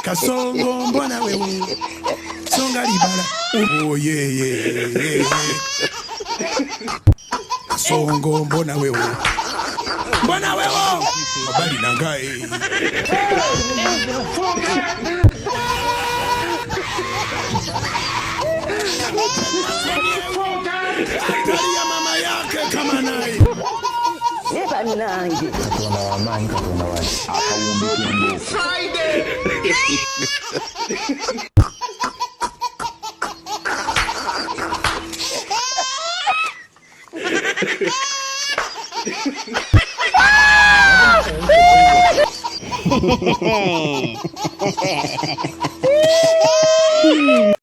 Kasongo mbona wewe songa libala oh yeah yeah yeah Kasongo mbona wewe habari nangae Angalia mama yake kama naye Neba nangi Katona wa mangi katona wa akawumbike Friday Hehehehe